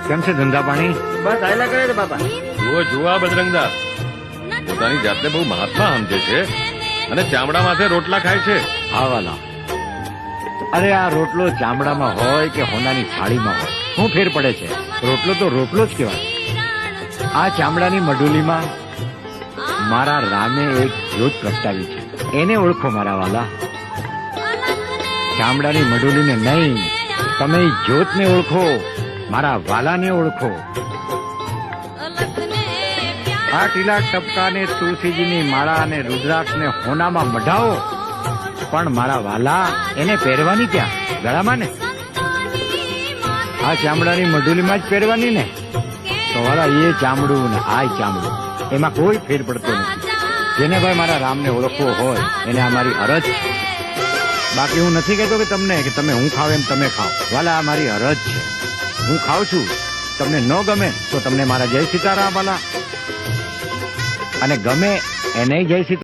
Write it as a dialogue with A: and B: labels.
A: કેમ છે ધંધા પાણી?
B: બસ આયલા કરે છે બાપા.
C: જુઓ આ બજરંગદા પોતાની જાતને બહુ મહાત્મા સમજે છે અને ચામડા માથે રોટલા ખાય છે.
A: હા વાલા, અરે આ રોટલો ચામડામાં હોય કે હોનાની થાળીમાં હોય, શું ફેર પડે છે? રોટલો તો રોટલો જ કહેવાય. આ ચામડાની મઢુલીમાં મારા રામે એક જ્યોત પ્રગટાવી છે, એને ઓળખો મારા વાલા. ચામડાની મઢુલીને નહીં, તમે જ્યોતને ઓળખો, મારા વાલાને ઓળખો. આ ટીલા ટપકાને તુલસીજીની માળા અને રુદ્રાક્ષને હોનામાં મઢાવો, પણ મારા વાલા એને પહેરવાની ક્યાં? ગળામાં ને. આ ચામડાની મઢુલીમાં જ પહેરવાની ને. તો વાલા એ ચામડું ને આ ચામડું એમાં કોઈ ફેર પડતો નથી. જેને ભાઈ મારા રામને ઓળખવો હોય એને આ મારી અરજ છે. બાકી હું નથી કહેતો કે તમને કે તમે હું ખાવ એમ તમે ખાઓ. વાલા આ મારી અરજ છે. હું ખાઉં છું, તમને ન ગમે તો તમને મારા જય સીતારામ વાલા, અને ગમે એને જય સીતારામ.